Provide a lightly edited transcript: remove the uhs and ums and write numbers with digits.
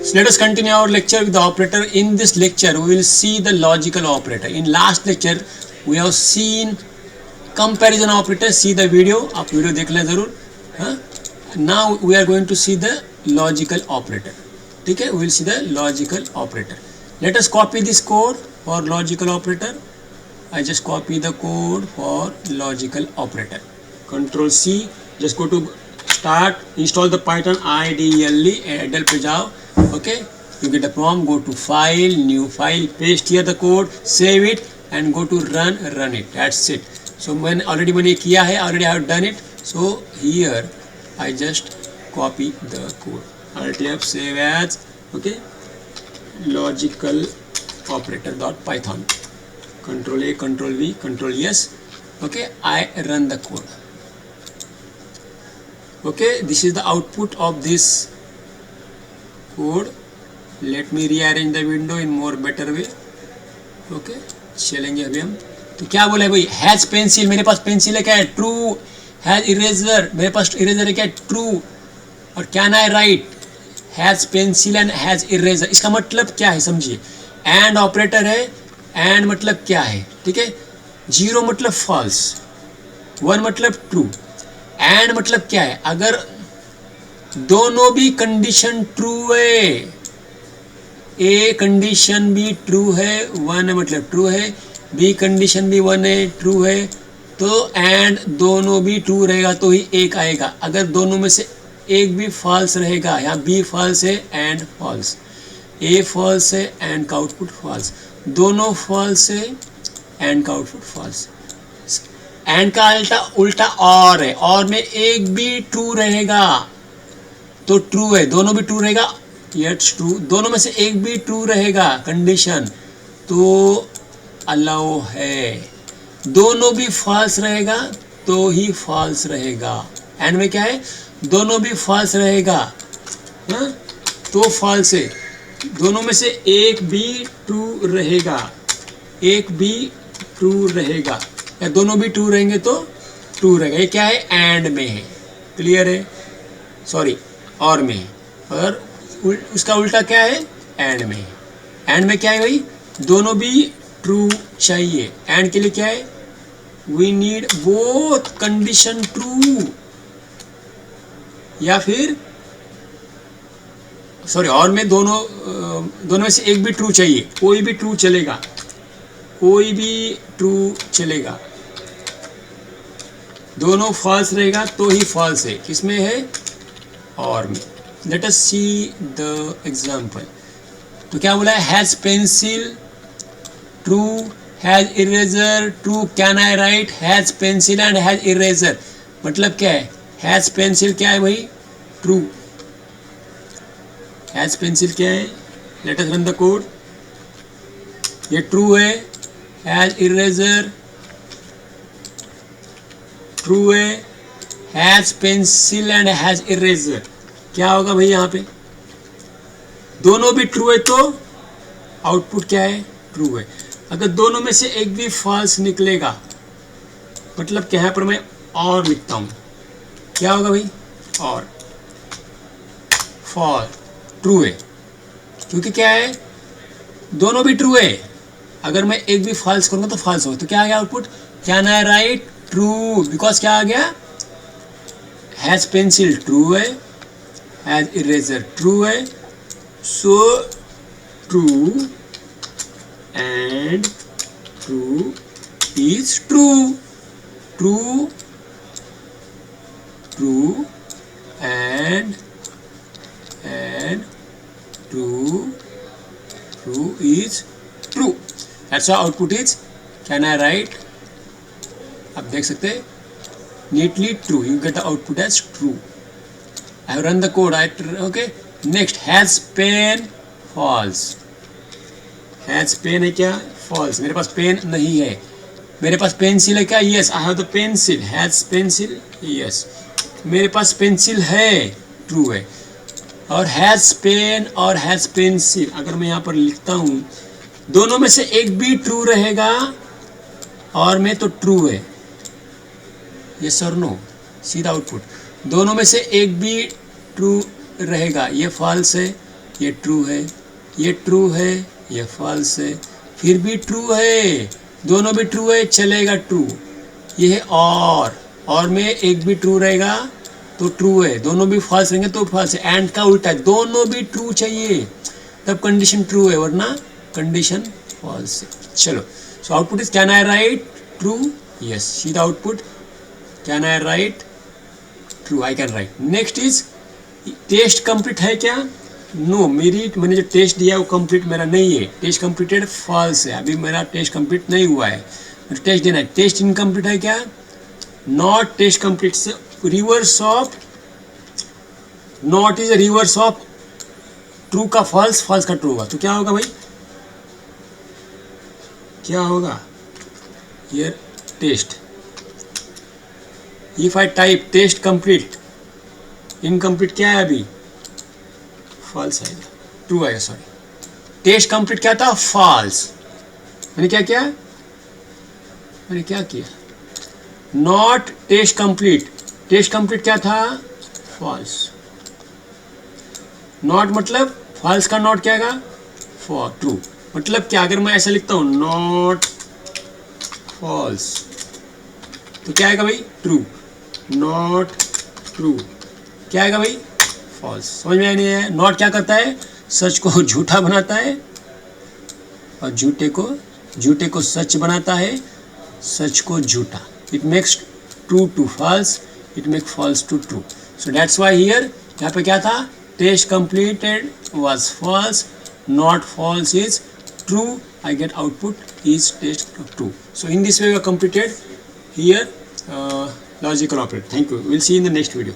So let us continue our lecture with the operator. In this lecture we will see the logical operator. In last lecture we have seen comparison operator. See the video, आप video देख लें ज़रूर. Now we are going to see the logical operator. ठीक है, we will see the logical operator. Let us copy this code for logical operator. I just copy the code for logical operator. Control C. Just go to start, install the Python IDLE, idle पे जाओ. Okay, you get a prompt, go to file, new file, paste here the code, save it and go to run it. That's it. So मैंने already किया है, already I have done it. So here I just copy the code. Alt F, save as. Okay, logical operator dot python. Control A, Control V, Control yes. Okay, I run the code. Okay, this is the output of this code. Let me rearrange the window in more better way. Okay, चलेंगे अभी हम. तो क्या बोला है भाई, has pencil, मेरे पास pencil है, क्या है, ट्रू. हैज इरेजर, मेरे पास इरेजर है, क्या है, ट्रू. और can I right, has pencil and has eraser. इसका मतलब क्या है समझिए. एंड ऑपरेटर है, एंड मतलब क्या है, ठीक है. जीरो मतलब फॉल्स, वन मतलब ट्रू. एंड मतलब क्या है, अगर दोनों भी कंडीशन ट्रू है, ए कंडीशन भी ट्रू है, वन मतलब ट्रू है, बी कंडीशन भी वन है, ट्रू है, तो एंड दोनों भी ट्रू रहेगा तो ही एक आएगा. अगर दोनों में से एक भी फॉल्स रहेगा, यहाँ बी फॉल्स है एंड फॉल्स, ए फॉल्स है एंड का आउटपुट फॉल्स, दोनों फॉल्स है एंड का आउटपुट फॉल्स. एंड का उल्टा और है, और में एक भी ट्रू रहेगा तो ट्रू है, दोनों भी ट्रू रहेगा, यट्स ट्रू. दोनों में से एक भी ट्रू रहेगा कंडीशन तो अलाउ है. दोनों भी फॉल्स रहेगा तो ही फॉल्स रहेगा. एंड में क्या है, दोनों भी फॉल्स रहेगा तो फॉल्स है. दोनों में से एक भी ट्रू रहेगा, एक भी ट्रू रहेगा, या दोनों भी ट्रू रहेंगे तो ट्रू रहेगा. ये क्या है, एंड में है. क्लियर है, सॉरी और में है, और उसका उल्टा क्या है, एंड में है. एंड में क्या है भाई, दोनों भी ट्रू चाहिए. एंड के लिए क्या है, we need both condition true, या फिर सॉरी और में दोनों में से एक भी ट्रू चाहिए. कोई भी ट्रू चलेगा, कोई भी ट्रू चलेगा. दोनों फॉल्स रहेगा तो ही फॉल्स है. किसमें है, और में. Let us see the example. तो क्या बोला है, has pencil true, has eraser true, can I right, has pencil and has eraser. मतलब क्या है, हैज पेंसिल क्या है भाई, ट्रू. हैज पेंसिल क्या है, let us run the code. ये ट्रू है. हैज इरेजर ट्रू है. Has pencil and has eraser क्या होगा भाई, यहाँ पे दोनों भी ट्रू है तो आउटपुट क्या है, ट्रू है. अगर दोनों में से एक भी फॉल्स निकलेगा, मतलब क्या है, पर मैं और लिखता हूँ, क्या होगा भाई, और फॉल ट्रू है, क्योंकि क्या है, दोनों भी ट्रू है. अगर मैं एक भी फॉल्स करूँगा तो फॉल्स होगा. तो क्या आ गया output, can I write, true, because क्या आ गया, हैज पेंसिल ट्रू है, हैज इरेजर ट्रू है, so true and true is true. True true and true is true. That's how output is. Can I write? आप देख सकते हैं, neatly true. You get the output as true. I have run the code. Okay. Next, has pen, false. Has pen है क्या, false. मेरे पास pen नहीं है. मेरे पास पेंसिल है क्या, yes. I have the pencil. Has pencil, yes. मेरे पास pencil है, true है. और has pen और has pencil, अगर मैं यहाँ पर लिखता हूँ, दोनों में से एक भी ट्रू रहेगा, और में तो ट्रू है. यस और नो, सीधा आउटपुट. दोनों में से एक भी ट्रू रहेगा, ये फॉल्स है ये ट्रू है, ये ट्रू है, ये फॉल्स है, फिर भी ट्रू है, दोनों भी ट्रू है, चलेगा ट्रू। ये है और में एक भी ट्रू रहेगा तो ट्रू है, दोनों भी फॉल्स रहेंगे तो फॉल्स है। एंड का उल्टा है, दोनों भी ट्रू चाहिए तब कंडीशन ट्रू है, वरना कंडीशन फॉल्स है। चलो, so output is can I write true, yes, see the output, can I write true, I can write. Next is test complete है क्या? नो, मैंने जो टेस्ट दिया वो कंप्लीट मेरा नहीं है, टेस्ट कंप्लीटेड फॉल्स है, अभी मेरा टेस्ट कंप्लीट नहीं हुआ है, मुझे टेस्ट देना है। टेस्ट इनकम्प्लीट है क्या? नॉट टेस्ट कंप्लीट से reverse of, not is reverse of true का फॉल्स, फॉल्स का ट्रू होगा, तो क्या होगा भाई, क्या होगा? Here test, if I type test complete, incomplete क्या है अभी? फॉल्स आएगा, ट्रू आएगा, सॉरी। टेस्ट कंप्लीट क्या था? फॉल्स। मैंने क्या किया? मैंने क्या किया? Not test complete, test complete क्या था? फॉल्स। नॉट मतलब फॉल्स का नॉट क्या आएगा? For true. मतलब क्या, अगर मैं ऐसा लिखता हूं नॉट फॉल्स तो क्या आएगा भाई? ट्रू। नॉट ट्रू क्या आएगा भाई? फॉल्स। समझ में आया नहीं है? नॉट क्या करता है? सच को झूठा बनाता है और झूठे को सच बनाता है, सच को झूठा। It makes true to false, it make false to true. So that's why here, यहाँ पे क्या था? Test completed was false, not false is true. I get output is test true. So in this way we have completed here logical operator. Thank you. We'll see in the next video.